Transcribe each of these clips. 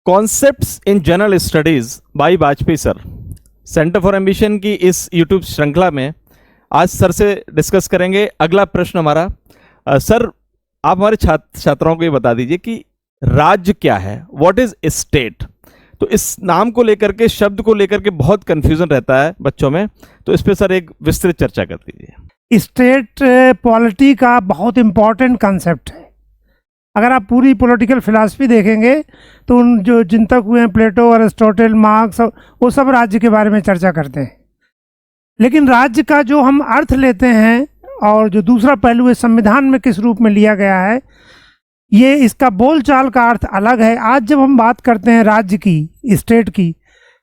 Concepts in general studies by Vajpayee sir. Centre for ambition की इस YouTube श्रृंखला में आज सर से डिस्कस करेंगे। अगला प्रश्न हमारा, सर आप हमारे छात्रों को ये बता दीजिए कि राज्य क्या है, व्हाट इज स्टेट। तो इस नाम को लेकर के, शब्द को लेकर के बहुत कंफ्यूजन रहता है बच्चों में, तो इस पे सर एक विस्तृत चर्चा कर दीजिए। स्टेट पॉलिटी का बहुत इम्पॉर्टेंट कंसेप्ट है। अगर आप पूरी पॉलिटिकल फिलॉसफी देखेंगे तो उन जो चिंतक हुए हैं, प्लेटो, अरिस्टोटल, मार्क्स, वो सब राज्य के बारे में चर्चा करते हैं। लेकिन राज्य का जो हम अर्थ लेते हैं और जो दूसरा पहलू है संविधान में किस रूप में लिया गया है, ये इसका बोलचाल का अर्थ अलग है। आज जब हम बात करते हैं राज्य की, स्टेट की,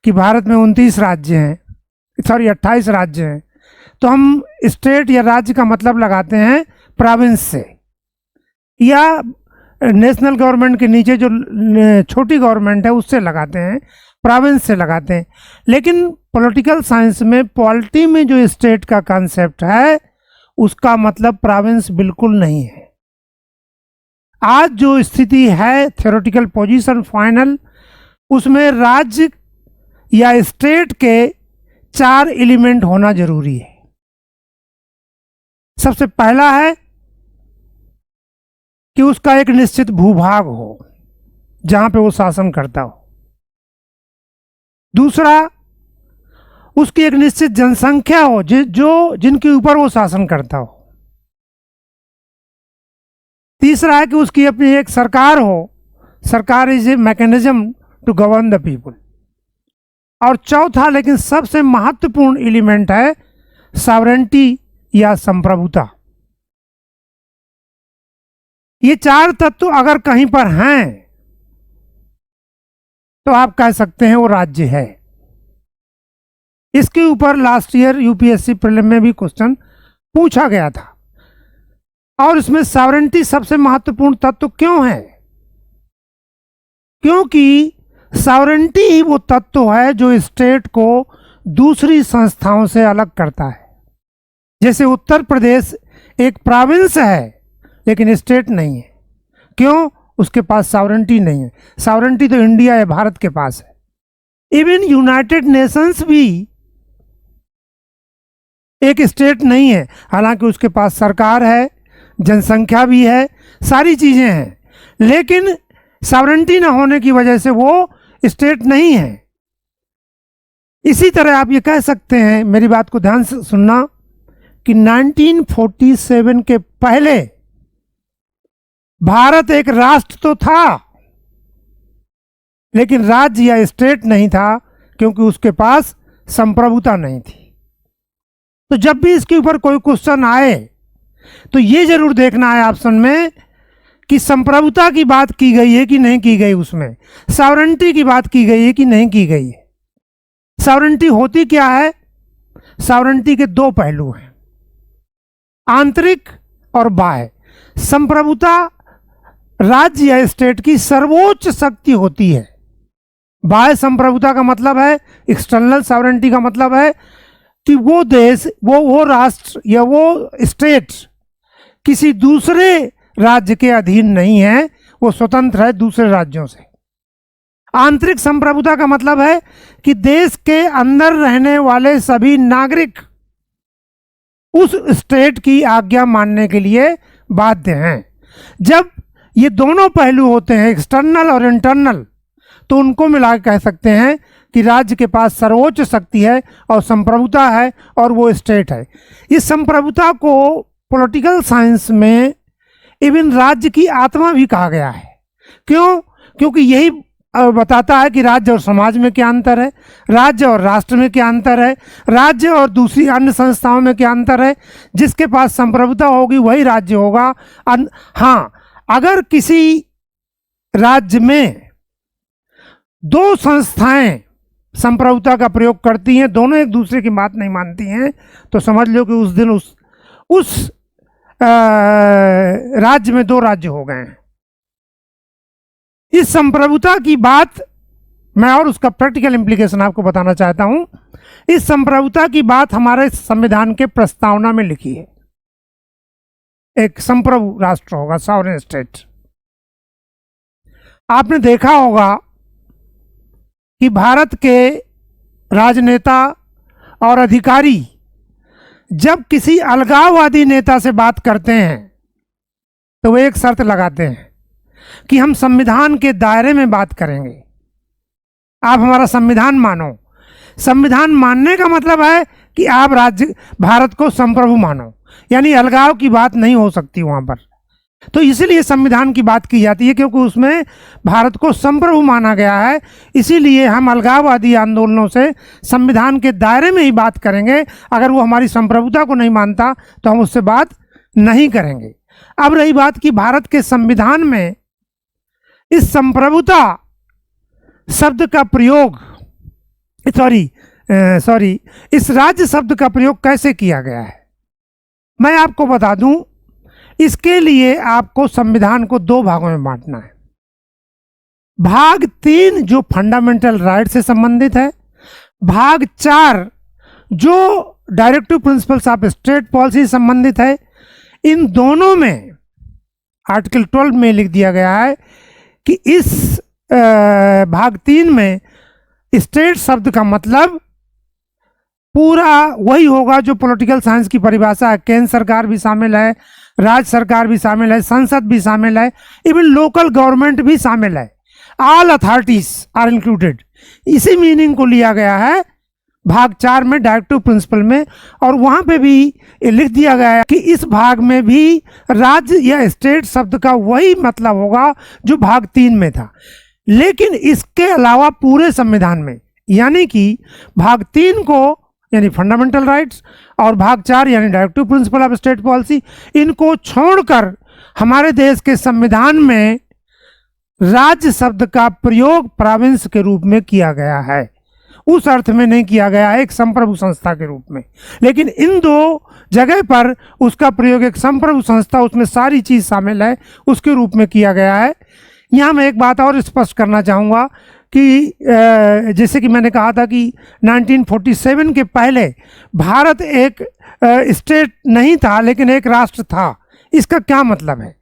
कि भारत में 29 राज्य हैं, 28 राज्य हैं, तो हम स्टेट या राज्य का मतलब लगाते हैं प्रोविंस से, या नेशनल गवर्नमेंट के नीचे जो छोटी गवर्नमेंट है उससे लगाते हैं, प्रोविंस से लगाते हैं। लेकिन पॉलिटिकल साइंस में, पॉलिटी में जो स्टेट का कॉन्सेप्ट है उसका मतलब प्रोविंस बिल्कुल नहीं है। आज जो स्थिति है, थ्योरेटिकल पोजीशन फाइनल, उसमें राज्य या स्टेट के 4 एलिमेंट होना जरूरी है। सबसे पहला है कि उसका एक निश्चित भूभाग हो जहां पे वो शासन करता हो। दूसरा, उसकी एक निश्चित जनसंख्या हो जिनके ऊपर वो शासन करता हो। तीसरा है कि उसकी अपनी एक सरकार हो, सरकार is a mechanism to govern the people. और चौथा लेकिन सबसे महत्वपूर्ण एलिमेंट है सॉवरेंटी या संप्रभुता। ये 4 तत्व अगर कहीं पर हैं तो आप कह सकते हैं वो राज्य है। इसके ऊपर लास्ट ईयर यूपीएससी प्रीलिम में भी क्वेश्चन पूछा गया था। और इसमें सॉवरेंटी सबसे महत्वपूर्ण तत्व क्यों है? क्योंकि सॉवरेंटी ही वो तत्व है जो स्टेट को दूसरी संस्थाओं से अलग करता है। जैसे उत्तर प्रदेश एक प्रोविंस है लेकिन स्टेट नहीं है। क्यों? उसके पास सॉवरेंटी नहीं है। सॉवरेंटी तो इंडिया या भारत के पास है। इवन यूनाइटेड नेशंस भी एक स्टेट नहीं है, हालांकि उसके पास सरकार है, जनसंख्या भी है, सारी चीजें हैं, लेकिन सॉवरेंटी ना होने की वजह से वो स्टेट नहीं है। इसी तरह आप ये कह सकते हैं, मेरी बात को ध्यान से सुनना, कि 1947 के पहले भारत एक राष्ट्र तो था लेकिन राज्य या स्टेट नहीं था, क्योंकि उसके पास संप्रभुता नहीं थी। तो जब भी इसके ऊपर कोई क्वेश्चन आए तो ये जरूर देखना है ऑप्शन में कि संप्रभुता की बात की गई है कि नहीं की गई, उसमें सॉवरेंटी की बात की गई है कि नहीं की गई है। सॉवरेंटी होती क्या है? सॉवरेंटी के 2 पहलू हैं, आंतरिक और बाह्य। संप्रभुता राज्य या स्टेट की सर्वोच्च शक्ति होती है। बाह्य संप्रभुता का मतलब है, एक्सटर्नल सॉवरेंटी का मतलब है कि वो देश, वो राष्ट्र या वो स्टेट किसी दूसरे राज्य के अधीन नहीं है, वो स्वतंत्र है दूसरे राज्यों से। आंतरिक संप्रभुता का मतलब है कि देश के अंदर रहने वाले सभी नागरिक उस स्टेट की आज्ञा मानने के लिए बाध्य हैं। जब ये दोनों पहलू होते हैं, एक्सटर्नल और इंटरनल, तो उनको मिला कह सकते हैं कि राज्य के पास सर्वोच्च शक्ति है और संप्रभुता है, और वो स्टेट है। इस संप्रभुता को पॉलिटिकल साइंस में इवन राज्य की आत्मा भी कहा गया है। क्यों? क्योंकि यही बताता है कि राज्य और समाज में क्या अंतर है, राज्य और राष्ट्र में क्या अंतर है, राज्य और दूसरी अन्य संस्थाओं में क्या अंतर है। जिसके पास संप्रभुता होगी वही राज्य होगा। हाँ, अगर किसी राज्य में 2 संस्थाएं संप्रभुता का प्रयोग करती हैं, दोनों एक दूसरे की बात नहीं मानती हैं, तो समझ लो कि उस दिन उस राज्य में 2 राज्य हो गए हैं। इस संप्रभुता की बात मैं, और उसका प्रैक्टिकल इंप्लीकेशन आपको बताना चाहता हूं। इस संप्रभुता की बात हमारे संविधान के प्रस्तावना में लिखी है। एक संप्रभु राष्ट्र होगा, सॉवरेन स्टेट। आपने देखा होगा कि भारत के राजनेता और अधिकारी जब किसी अलगाववादी नेता से बात करते हैं तो वे एक शर्त लगाते हैं कि हम संविधान के दायरे में बात करेंगे, आप हमारा संविधान मानो। संविधान मानने का मतलब है कि आप भारत को संप्रभु मानो, यानी अलगाव की बात नहीं हो सकती वहां पर। तो इसीलिए संविधान की बात की जाती है, क्योंकि उसमें भारत को संप्रभु माना गया है। इसीलिए हम अलगाववादी आंदोलनों से संविधान के दायरे में ही बात करेंगे। अगर वो हमारी संप्रभुता को नहीं मानता तो हम उससे बात नहीं करेंगे। अब रही बात कि भारत के संविधान में इस संप्रभुता शब्द का प्रयोग इस राज्य शब्द का प्रयोग कैसे किया गया है, मैं आपको बता दूं। इसके लिए आपको संविधान को दो भागों में बांटना है। भाग 3 जो फंडामेंटल राइट से संबंधित है, भाग 4 जो directive principles of state policy से संबंधित है। इन दोनों में आर्टिकल 12 में लिख दिया गया है कि इस भाग 3 में स्टेट शब्द का मतलब पूरा वही होगा जो पॉलिटिकल साइंस की परिभाषा है। केंद्र सरकार भी शामिल है, राज्य सरकार भी शामिल है, संसद भी शामिल है, इवन लोकल गवर्नमेंट भी शामिल है। All authorities are included. इसी मीनिंग को लिया गया है भाग 4 में डायरेक्टिव प्रिंसिपल में। और वहां पे भी लिख दिया गया है कि इस भाग में भी राज्य या स्टेट शब्द का वही मतलब होगा जो भाग 3 में था। लेकिन इसके अलावा पूरे संविधान में, यानी कि भाग 3 को यानी फंडामेंटल राइट्स और भाग 4 यानी directive principle of state policy, इनको छोड़कर हमारे देश के संविधान में राज्य शब्द का प्रयोग प्रोविंस के रूप में किया गया है। उस अर्थ में नहीं किया गया है एक संप्रभु संस्था के रूप में, लेकिन इन दो जगह पर उसका प्रयोग एक संप्रभु संस्था, उसमें सारी चीज शामिल है, उसके रूप में किया गया है। यहाँ मैं एक बात और स्पष्ट करना चाहूँगा कि जैसे कि मैंने कहा था कि 1947 के पहले भारत एक स्टेट नहीं था लेकिन एक राष्ट्र था। इसका क्या मतलब है?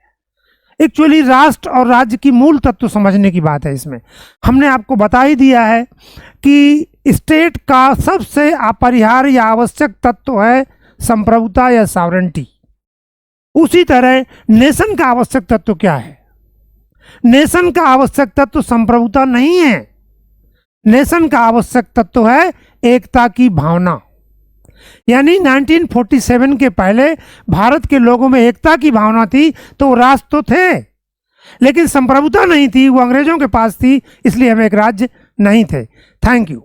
एक्चुअली राष्ट्र और राज्य की मूल तत्व समझने की बात है। इसमें हमने आपको बता ही दिया है कि स्टेट का सबसे अपरिहार्य या आवश्यक तत्व है संप्रभुता या सॉवरेंटी। उसी तरह नेशन का आवश्यक तत्व क्या है? नेशन का आवश्यक तत्व संप्रभुता नहीं है, नेशन का आवश्यक तत्व है एकता की भावना। यानी 1947 के पहले भारत के लोगों में एकता की भावना थी तो राष्ट्र तो थे, लेकिन संप्रभुता नहीं थी, वो अंग्रेजों के पास थी, इसलिए हम एक राज्य नहीं थे। Thank you.